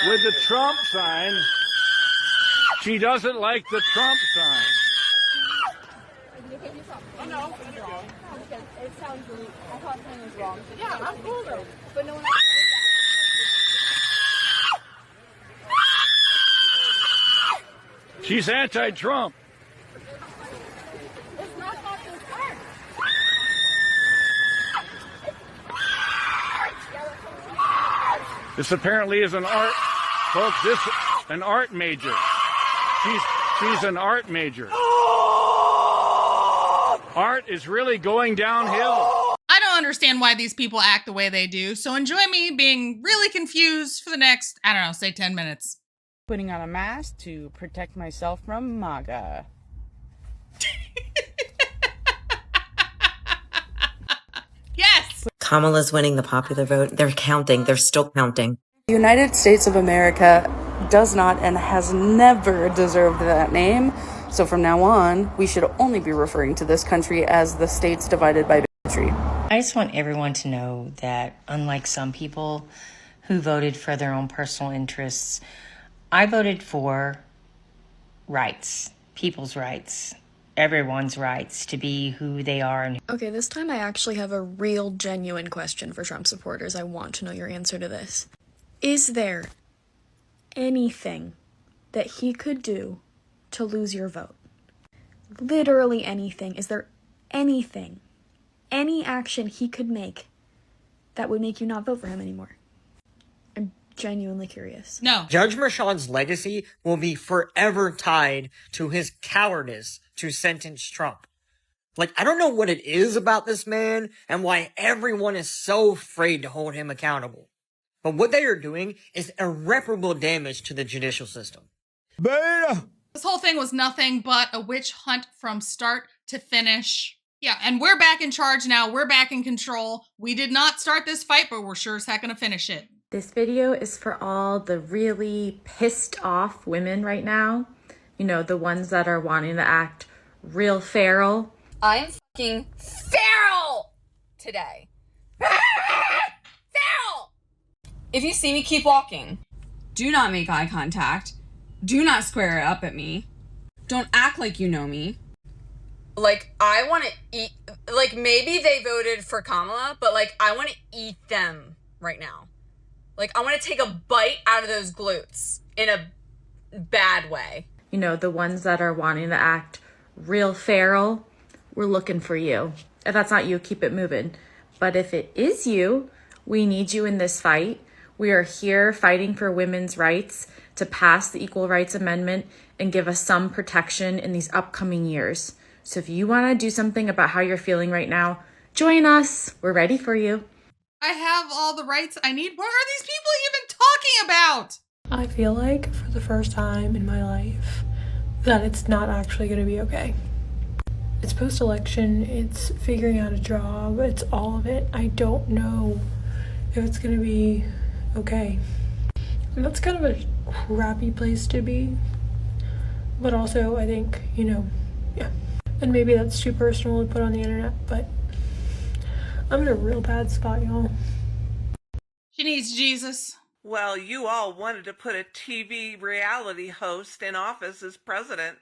with the Trump sign. She doesn't like the Trump sign. Oh, no, it's wrong. It sounds really, I thought something was wrong. Yeah, I'm cool though. But no one else knows that. She's anti-Trump. It's not this art. This apparently is an art, folks. This an art major. She's an art major. Art is really going downhill. I don't understand why these people act the way they do, so enjoy me being really confused for the next, I don't know, say 10 minutes. Putting on a mask to protect myself from MAGA. Yes! Kamala's winning the popular vote. They're counting. They're still counting. The United States of America does not and has never deserved that name. So from now on, we should only be referring to this country as the states divided by bigotry. I just want everyone to know that unlike some people who voted for their own personal interests, I voted for rights, people's rights, everyone's rights to be who they are. Okay, this time I actually have a real, genuine question for Trump supporters. I want to know your answer to this. Is there anything that he could do to lose your vote? Literally anything. Is there anything, any action he could make that would make you not vote for him anymore? I'm genuinely curious. No. Judge Merchan's legacy will be forever tied to his cowardice to sentence Trump. Like, I don't know what it is about this man and why everyone is so afraid to hold him accountable. But what they are doing is irreparable damage to the judicial system. Beta! This whole thing was nothing but a witch hunt from start to finish. Yeah, and we're back in charge now. We're back in control. We did not start this fight, but we're sure as heck gonna finish it. This video is for all the really pissed off women right now. You know, the ones that are wanting to act real feral. I'm fucking feral today. Feral! If you see me, keep walking. Do not make eye contact. Do not square up at me. Don't act like you know me. Like, I want to eat... Like, maybe they voted for Kamala, but, like, I want to eat them right now. Like, I want to take a bite out of those glutes in a bad way. You know, the ones that are wanting to act real feral, we're looking for you. If that's not you, keep it moving. But if it is you, we need you in this fight. We are here fighting for women's rights to pass the Equal Rights Amendment and give us some protection in these upcoming years. So if you want to do something about how you're feeling right now, join us. We're ready for you. I have all the rights I need. What are these people even talking about? I feel like for the first time in my life that it's not actually going to be okay. It's post-election, it's figuring out a job, it's all of it. I don't know if it's going to be okay. And that's kind of a crappy place to be. But also, I think, you know, yeah. And maybe that's too personal to put on the internet, but I'm in a real bad spot, y'all. She needs Jesus. Well, you all wanted to put a TV reality host in office as president.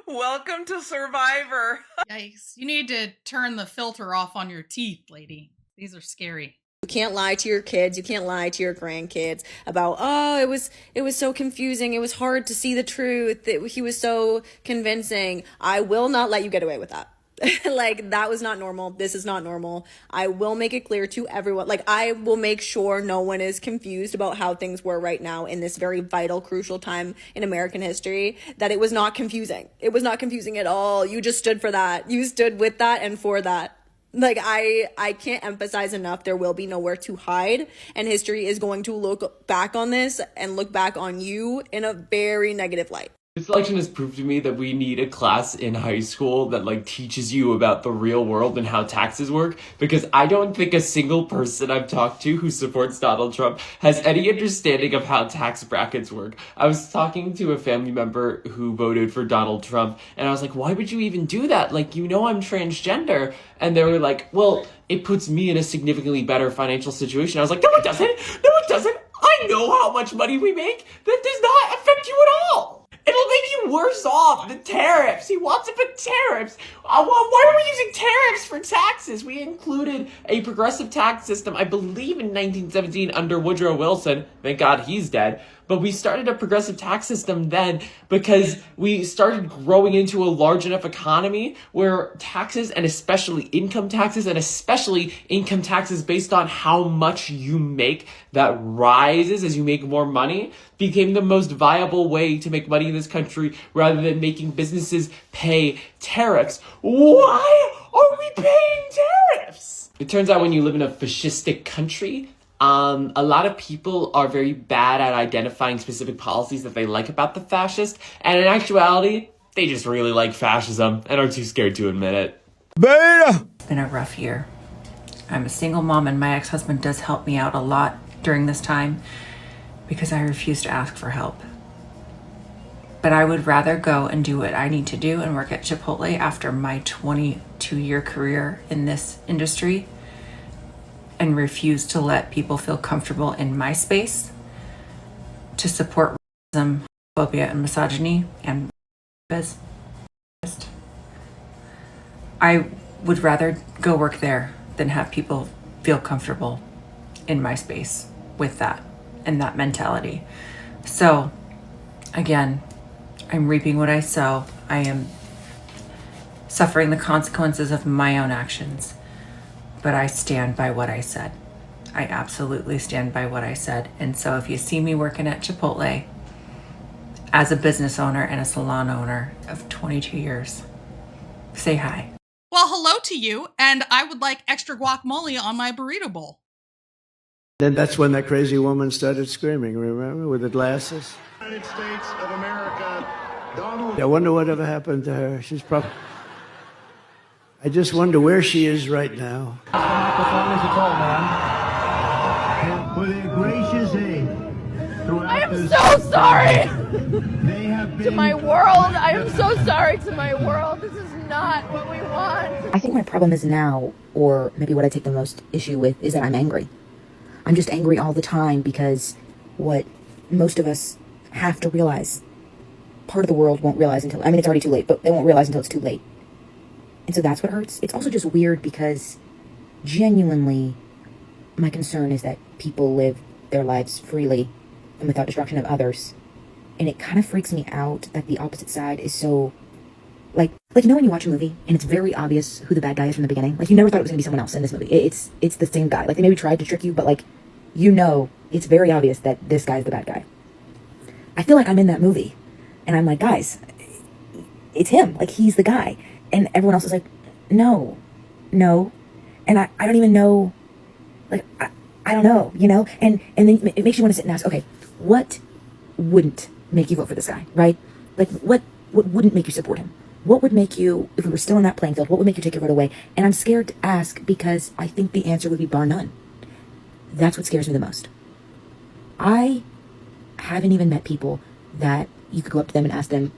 Welcome to Survivor. Yikes. You need to turn the filter off on your teeth, lady. These are scary. You can't lie to your kids. You can't lie to your grandkids about, oh, it was so confusing. It was hard to see the truth. He was so convincing. I will not let you get away with that. Like, that was not normal. This is not normal. I will make it clear to everyone. Like, I will make sure no one is confused about how things were right now in this very vital, crucial time in American history, that it was not confusing. It was not confusing at all. You just stood for that. You stood with that and for that. Like, I can't emphasize enough, there will be nowhere to hide, and history is going to look back on this and look back on you in a very negative light. This election has proved to me that we need a class in high school that like teaches you about the real world and how taxes work, because I don't think a single person I've talked to who supports Donald Trump has any understanding of how tax brackets work. I was talking to a family member who voted for Donald Trump, and I was like, why would you even do that? Like, you know, I'm transgender. And they were like, well, it puts me in a significantly better financial situation. I was like, no, it doesn't. No, it doesn't. I know know how much money we make? That does not affect you at all. It'll make you worse off. The tariffs. He wants to put tariffs. Why are we using tariffs for taxes? We included a progressive tax system, I believe in 1917 under Woodrow Wilson. Thank God he's dead. But we started a progressive tax system then because we started growing into a large enough economy where taxes, and especially income taxes, and especially income taxes based on how much you make that rises as you make more money, became the most viable way to make money in this country rather than making businesses pay tariffs. Why are we paying tariffs? It turns out when you live in a fascistic country, a lot of people are very bad at identifying specific policies that they like about the fascist, and in actuality, they just really like fascism and are too scared to admit it. Beta! It's been a rough year. I'm a single mom, and my ex-husband does help me out a lot during this time because I refuse to ask for help. But I would rather go and do what I need to do and work at Chipotle after my 22-year career in this industry and refuse to let people feel comfortable in my space to support racism, phobia, and misogyny and biz. I would rather go work there than have people feel comfortable in my space with that and that mentality. So again, I'm reaping what I sow. I am suffering the consequences of my own actions. But I stand by what I said. I absolutely stand by what I said. And so if you see me working at Chipotle as a business owner and a salon owner of 22 years, say hi. Well, hello to you, and I would like extra guacamole on my burrito bowl. Then that's when that crazy woman started screaming, remember, with the glasses? United States of America, Donald. I wonder whatever happened to her. She's probably... I just wonder where she is right now. For their gracious aid I am so sorry to my world. I am so sorry to my world. This is not what we want. I think my problem is now, or maybe what I take the most issue with, is that I'm angry. I'm just angry all the time because what most of us have to realize, part of the world won't realize until, I mean, it's already too late, but they won't realize until it's too late. And so that's what hurts. It's also just weird because genuinely my concern is that people live their lives freely and without destruction of others. And it kind of freaks me out that the opposite side is so, like you know when you watch a movie and it's very obvious who the bad guy is from the beginning? Like you never thought it was going to be someone else in this movie. It's the same guy. Like they maybe tried to trick you, but like, you know, it's very obvious that this guy's the bad guy. I feel like I'm in that movie and I'm like, guys, it's him. Like he's the guy. And everyone else is like, no. And I don't even know, like, I don't know, you know? And then it makes you want to sit and ask, okay, what wouldn't make you vote for this guy, right? Like, what wouldn't make you support him? What would make you, if we were still in that playing field, what would make you take your vote away? And I'm scared to ask because I think the answer would be bar none. That's what scares me the most. I haven't even met people that you could go up to them and ask them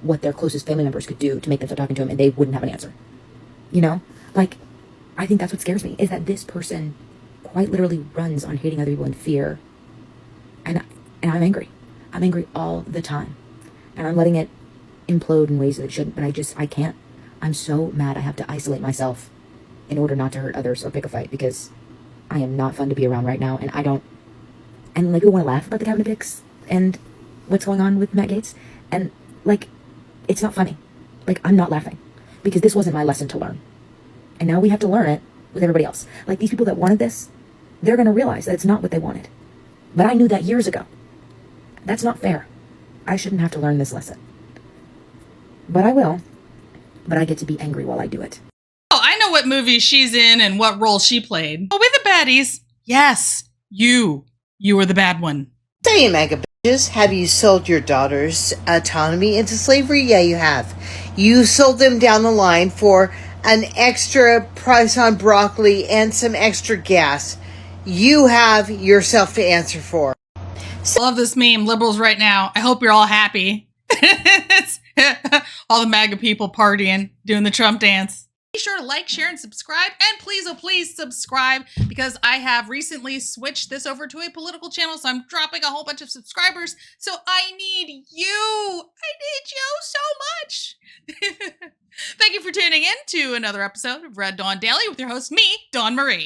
what their closest family members could do to make them start talking to him and they wouldn't have an answer. You know? Like, I think that's what scares me, is that this person quite literally runs on hating other people in fear. And I'm angry. I'm angry all the time. And I'm letting it implode in ways that it shouldn't, but I can't. I'm so mad I have to isolate myself in order not to hurt others or pick a fight because I am not fun to be around right now and I don't, and like people want to laugh about the cabinet picks and what's going on with Matt Gaetz and like, it's not funny. Like, I'm not laughing because this wasn't my lesson to learn. And now we have to learn it with everybody else. Like, these people that wanted this, they're going to realize that it's not what they wanted. But I knew that years ago. That's not fair. I shouldn't have to learn this lesson. But I will. But I get to be angry while I do it. Oh, I know what movie she's in and what role she played. Oh, we're the baddies. Yes, you. You were the bad one. Say, mega bitches, have you sold your daughter's autonomy into slavery? Yeah, you have. You sold them down the line for an extra price on broccoli and some extra gas. You have yourself to answer for. I love this meme, liberals right now. I hope you're all happy. All the MAGA people partying, doing the Trump dance. Be sure to like, share, and subscribe. And please, oh please, subscribe, because I have recently switched this over to a political channel, so I'm dropping a whole bunch of subscribers. So I need you. I need you so much. Thank you for tuning in to another episode of Red Dawn Daily with your host, me, Dawn Marie.